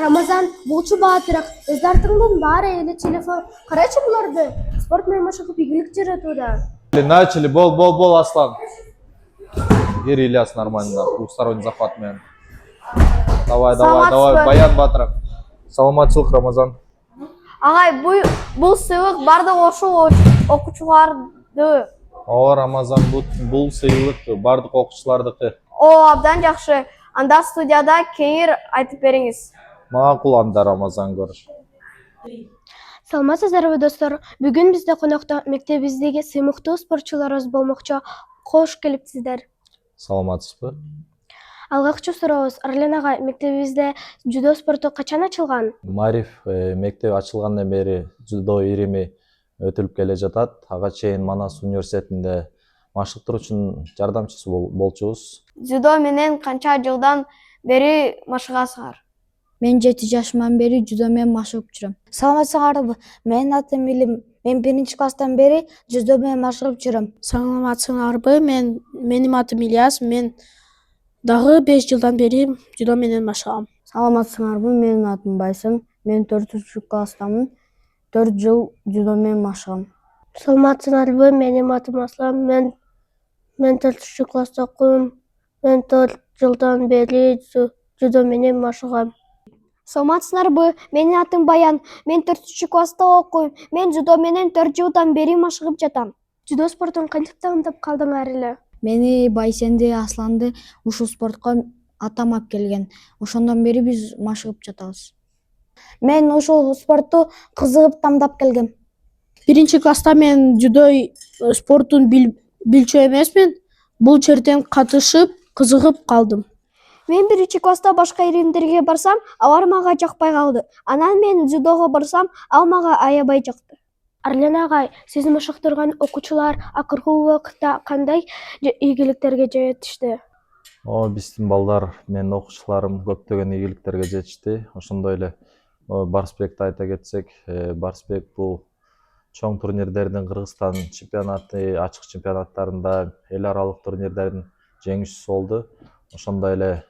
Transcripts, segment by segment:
Ramazan болчу баатыраак эздартыңдын баары эле телефон карачы буларды спорт менен машыгып ийгилик жаратууда. Начали, бол, Аслан. Гери Ильяс нормально, двухсторонний захват, мен. Давай, Баян Батырак. Саламатчылык, Рамазан. Агай, бул сыйлык бардык ошол окуучуларды. Рамазан, бул сыйлык бардык окуучулардыкы. Абдан жакшы. Анда студияда кеңир айтып бериңиз. Макул анда, Рамазан көрүш. Саламатсыздарбы достор. Бүгүн бизде конокто мектебибиздеги сыймыктуу спортчуларыбыз болмокчу. Кош келипсиздер. Саламатсызбы? Алгачкы сурообуз. Арлен агай, мектебибизде жудо спорту качан ачылган? Мариф мектеп ачылгандан бери жудо ирими өтүлүп келе жатат. Ага чейин Манас университетинде машыктыруучунун жардамчысы болчубуз. Жудо менен канча жылдан бери машыгасыздар? Мен 7 жашымдан бери жудо менен машыгып жүрөм. Саламатсыңарбы? Менин атым Илим. Мен 1-класстан бери жудо менен машыгып жүрөм. Саламатсыңарбы? Менин атым Ильяс. Мен дагы 5 жылдан бери жудо менен машыгам. Саламатсыңарбы? Менин атым Байсын. Мен 4-класстамын. 4 жыл жудо менен машыгам. Саламатсыңарбы? Менин атым Аслан. Мен 4-класста окуйм. Мен 4 жылдан бери жудо менен машыгам. Саламатсыңарбы? Менин атым Баян. Мен 4-класста окуйм. Мен жудо менен 4 жылдан бери машыгып жатам. Жудо спортун кантип тандап калдыңар эле? Мени Байсенди, Асланды ушул спортко атам алып келген. Ошондон бери биз машыгып жатабыз. Мен ушул спортту кызыгып тандап келгем. 1-класста мен жудо спортун билчү эмесмин. Бул жерден катышып, кызыгып калдым. Мен 1-класста башка иримдерге барсам, алар мага жакпай калды. Анан мен жудого барсам, ал мага аябай жакты. Арлен агай, сиз машыктырган окуучулар акыркы убакытта кандай ийгиликтерге жетишти? Биздин балдар, менин окуучуларым көптөгөн ийгиликтерге жетишти. Ошондой эле Барсбекти айта кетсек, Барсбек бул чоң турнирлердин Кыргызстан чемпионаты, ачык чемпионаттарында, эл аралык турнирлердин жеңүүчүсү болду. Ошондой эле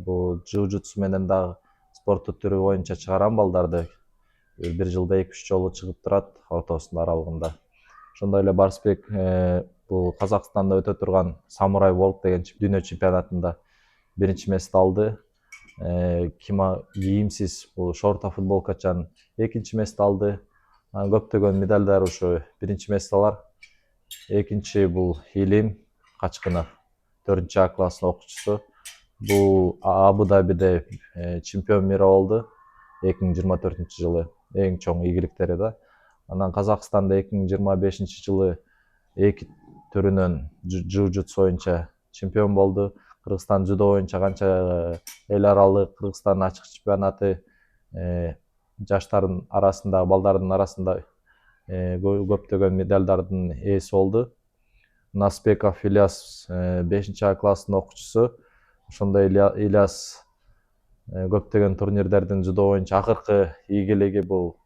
бул джиу-джитсу менен дагы спорттуу түрү боюнча чыгарган балдарды бир жылда 2-3 жолу чыгып турат ортосунда аралыгында. Ошондой эле Барсбек бул Казакстанда өтө турган Самурай World деген дүйнө чемпионатында 1-чи мест алды. Кийимсиз бул шорта футболкачан 2-чи мест алды. Көптөгөн медалдар ушу 1-чи мест алар. Экинчи бул Илим Качкынов, 4-А класстын окуучусу. Бул Абу-Дабиде чемпион мира болду 2024-жылы. Эң чоң ийгиликтери да. Анан Казакстанда 2025 жылы эки түрүнөн джиу-джитсу боюнча чемпион болду. Кыргызстан жудо боюнча канча эл аралык Кыргызстан ачык чемпионаты жаштардын арасында, балдардын арасында көптөгөн медалдардын ээси болду. Насбеков Ильяс 5-А класстын окуучусу. Ошондой Ильяс көптөгөн турнирлердин жудо боюнча акыркы ийгилиги бул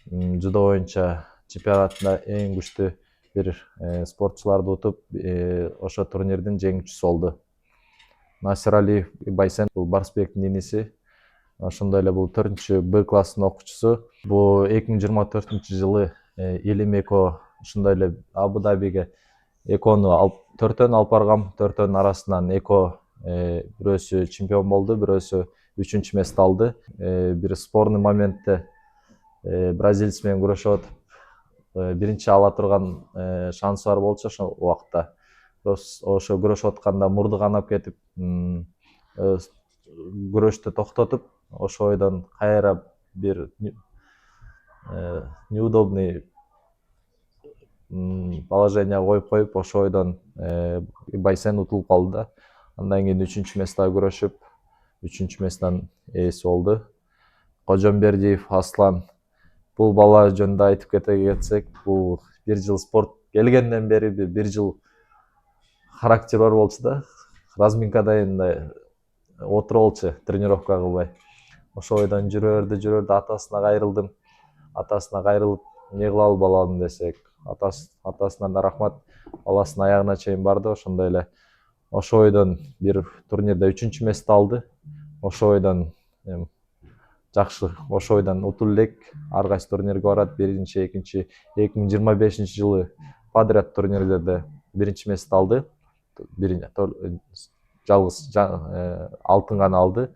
жудо боюнча чемпионатында эң күчтүү бир спортчуларды утуп, ошо турнирдин жеңүүчүсү болду. Насиралиев Байсен бул Барсбектин иниси. Ошондой эле бул 4-Б класстын окуучусу. Бул 2024-жылы Илим Эко ошондой эле Абу-Дабиге Экону 4-төн алып баргам. 4-төнүн арасынан Эко бирөөсү чемпион болду, бирөөсү 3-чү мест алды. Бир спорный моментте бразилец менен күрөшүп атып, биринчи ала турган шансы бар болчу ошол убакта. Ошо күрөшүп атканда мурду канап кетип, күрөштү токтотуп, ошо ойдон кайра бир неудобный положение коюп, ошо ойдон Байсен утулуп калды да. Андан кийин 3-чү места күрөшүп, 3-чү месттен ээси болду. Кожомбердиев Аслан. Бул бала жөнүндө айтып кетсек, бул бир жыл спорт келгенден бери бир жыл характер бар болчу да. Разминкада эми отуруп алчу, тренировка кылбай. Ошо ойдон жүрө берди, атасына кайрылдым. Атасына кайрылып, эмне кылалы балам десек, атасынан да рахмат, баласынын аягына чейин барды. Ошондой эле ошо ойдон бир турнирде 3-чү мест алды. Ошо ойдон жакшы ошо ойдон утуп элек ар кайсы турнирге барат. Биринчи, экинчи, 2025-жылы подряд турнирлерде биринчи месте алды. Жалгыз алтын гана алды,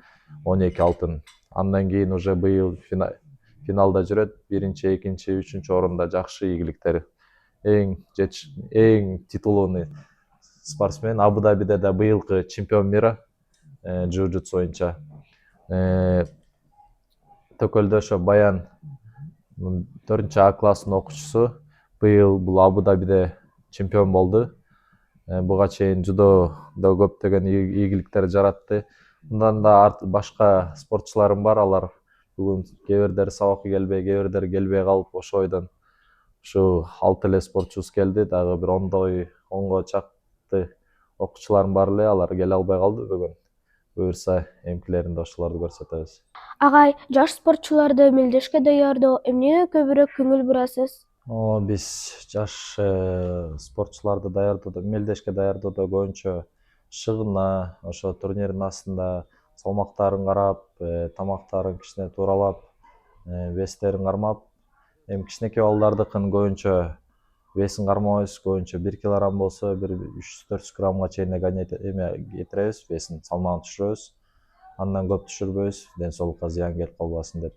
12 алтын. Андан кийин уже быйыл финалда жүрөт. Биринчи, экинчи, үчүнчү орунда жакшы ийгиликтер. Эң титулунун спортсмен. Абу-Дабиде да быйылкы чемпион мира джиу-джитсу боюнча. Төкөлдө ошо Баян 4-А класстын окуучусу. Быйыл бул Абу-Дабиде чемпион болду. Буга чейин жудодо көптөгөн ийгиликтер жаратты. Мындан да башка спортчуларым бар. Алар бүгүн кээ бирлери сабакка келбей, кээ бирлери келбей калып, ошо ойдон ушу 6 эле спортчубуз келди. Дагы бир 10го чакты окуучуларым бар эле. Алар келе албай калды бүгүн. Буюрса, эмкилеринде ошолорду көрсөтөбүз. Агай, жаш спортчуларды мелдешке даярдоо эмнеге көбүрөөк көңүл бурасыз? Биз жаш спортчуларды даярдоодо, мелдешке даярдоодо көбүнчө шыгына, ошо турнирдин астында салмактарын карап, тамактарын кичине тууралап, вестерин кармап, эми кичинекей балдардыкын көбүнчө весин кармабайбыз, көбүнчө 1 килограмм болсо, 300-400 граммга чейин кетиребиз, весин салмагын түшүрөбүз. Андан көп түшүрбөйбүз, ден соолукка зыян келип калбасын деп.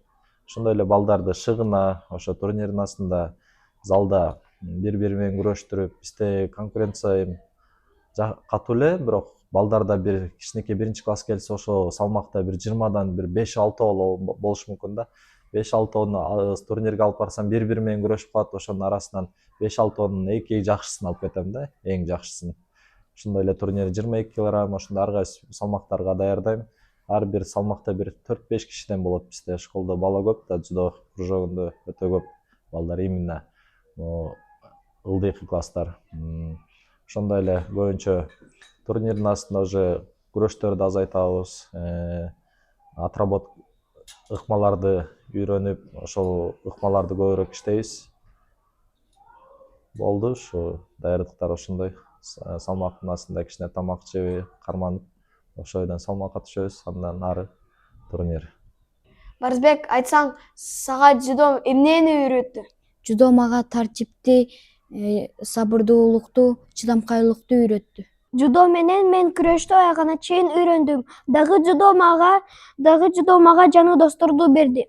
Ошондой эле балдарды шыгына, ошо турнирдин астында залда бири-бири менен күрөштүрүп, бизде конкуренция катуу эле, бирок балдарда бир кичинекей 1-класс келсе, ошо салмакта бир 20дан бир 5-6 болушу мүмкүн да. 5-6 турнирге алып барсам, бири-бири менен күрөшүп калат, ошонун арасынан 5-6 эки жакшысын алып кетем да, эң жакшысын. Ошондой эле турнир 22 килограмм, ошондо ар кайсы салмактарга даярдайм. Ар бир салмакта бир 4-5 кишиден болот. Бизде школдо бала көп да, жудо кружогунда өтө көп балдар, именно ылдыйкы класстар. Ошондой эле көбүнчө турнирдин астында уже күрөштөрдү азайтабыз, ыкмаларды үйрөнүп, ошол ыкмаларды көбүрөөк иштейбиз. Болду, ушу даярдыктар ошондой. Салмактын астында кичине тамак жеп, карманып, ошол ойдон салмакка түшөбүз, андан ары турнир. Барысбек, айтсаң, сага дзюдо эмнени үйрөттү? Жудо мага тартипти, сабырдуулукту, чыдамкайлыкту үйрөттү. Жудо менен мен күрөштү аягына чейин үйрөндүм. Дагы жудо мага жаңы досторду берди.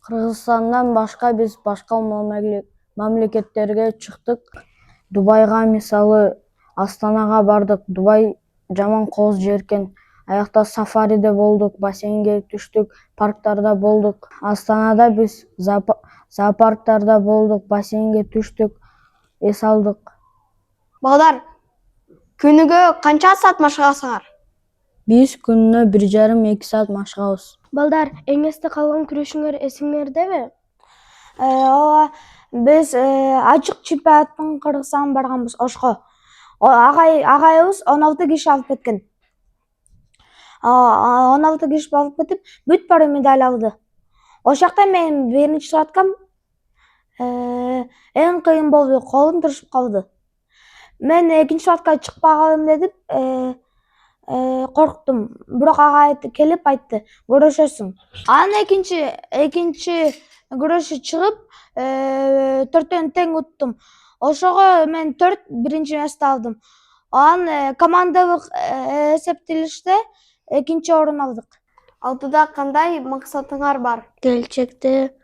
Кыргызстандан башка биз башка мамлекеттерге чыктык. Дубайга, мисалы, Астанага бардык. Дубай жаман кооз жер экен. Аякта сафариде болдук, бассейнге түштүк, парктарда болдук. Астанада биз зоопарктарда болдук, бассейнге түштүк, эс алдык. Балдар, күнүгө канча саат машыгасыңар? Биз күнүнө 1,5-2 саат машыгабыз. Балдар, эң эсте калган күрөшүңөр эсиңердеби? Ооба, биз ачык чемпионаттын Кыргызстанга барганбыз, Ошко. Агайыбыз 16 киши алып кеткен. 16 киши алып кетип, бүт баары медаль алды. Ошол жакта мен биринчи саткам, эң кыйын болду, колум турушуп калды. Мен экинчи саатка чыкпагалым деп корктум. Бирок агай келип айтты, көрүшөсүң. Анан экинчи күрөшү чыгып, 4-төн тең уттум. Ошого мен 4 биринчи месте алдым. Анан командалык эсептелиште экинчи орун алдык. Алдыда кандай максатыңар бар? Келечекте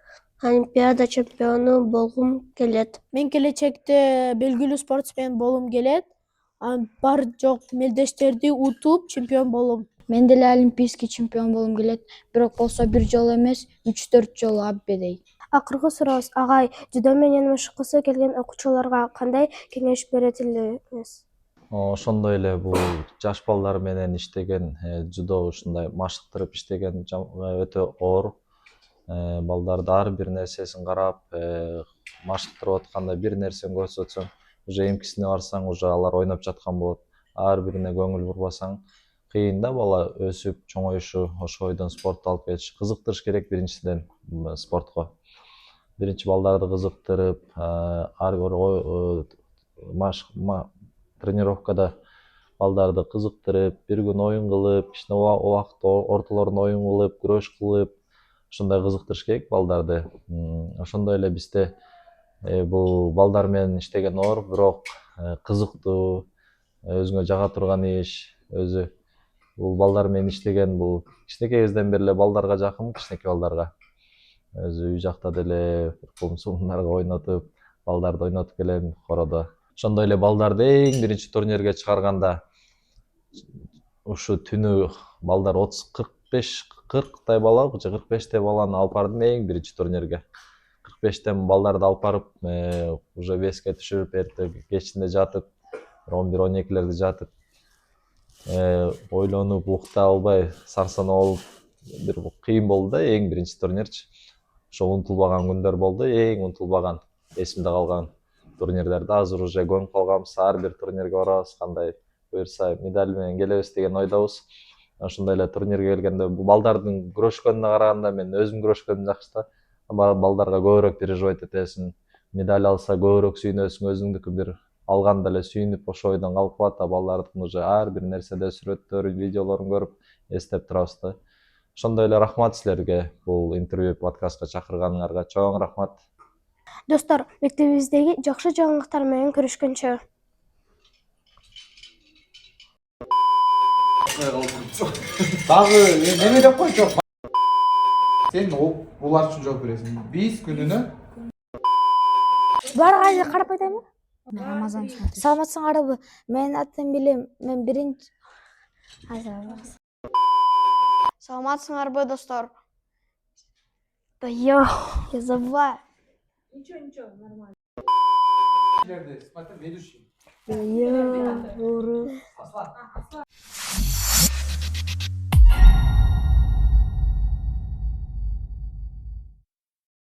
Олимпиада чемпиону болгум келет. Мен келечекте белгилүү спортсмен болум келет. Бар жок мелдештерди утуп чемпион болом. Мен деле олимпийский чемпион болом келет, бирок болсо бир жолу эмес, 3-4 жолу аббедей. Акыркы сурообуз, агай, жудо менен машыккысы келген окуучуларга кандай кеңеш берет элеңиз? Ошондой эле бул жаш балдар менен иштеген, жудо ушундай машыктырып иштеген өтө оор. Балдарды ар бир нерсесин карап, машыктырып атканда бир нерсени көрсөтсөң, уже эмкисине барсаң, уже алар ойноп жаткан болот. Ар бирине көңүл бурбасаң, кыйын да бала өсүп чоңоюшу, ошо ойдон спортто алып кетиш. Кызыктырыш керек биринчиден спортко. Биринчи балдарды кызыктырып, ар бир тренировкада балдарды кызыктырып, бир күн оюн кылып, кичине убакыт ортолорунда оюн кылып, күрөш кылып, ушундай кызыктырыш керек балдарды. Ошондой эле бизде бул балдар менен иштеген оор, бирок кызыктуу, өзүңө жага турган иш, өзү бул балдар менен иштеген бул кичинекей кезден бери эле балдарга жакын, кичинекей балдарга. Өзү үй жакта деле кумсулдарга ойнотуп, балдарды ойнотуп келем короодо. Ошондой эле балдарды эң биринчи турнирге чыгарганда ушу түнү балдар 30-45 бала же 45 баланы алып бардым эң биринчи турнирге. 45 балдарды алып барып, уже веске түшүрүп, эртең кечинде жатып, 11-12 жатып, ойлонуп, укта албай, сарсанаа болуп, бир кыйын болду да эң биринчи турнирчи. Ошо унутулбаган күндөр болду, эң унутулбаган, эсимде калган турнирлерди. Азыр уже көнүп калганбыз, ар бир турнирге барабыз, кандай буюрса медаль менен келебиз деген ойдобуз. Ошондой эле турнирге келгенде балдардын күрөшкөнүнө караганда мен өзүм күрөшкөнүм жакшы да. Балдарга көбүрөөк переживать этесиң, медаль алса көбүрөөк сүйүнөсүң, өзүңдүкү бир алганда эле сүйүнүп ошо ойдон калып калат, балдардын уже ар бир нерседе сүрөттөрүн, видеолорун көрүп эстеп турабыз да. Ошондой эле рахмат силерге бул интервью подкастка чакырганыңарга, чоң рахмат. Достор, мектебибиздеги жакшы жаңылыктар менен көрүшкөнчө. Дагы неме деп кой, жок. Сен булар үчүн жооп бересиң. Биз күнүнө Баарга карап айтайынбы? Саламатсыңарбы? Менин атым Билем. Мен биринчи Саламатсыңарбы, достор? Да я забываю. смотри, ведущий. Я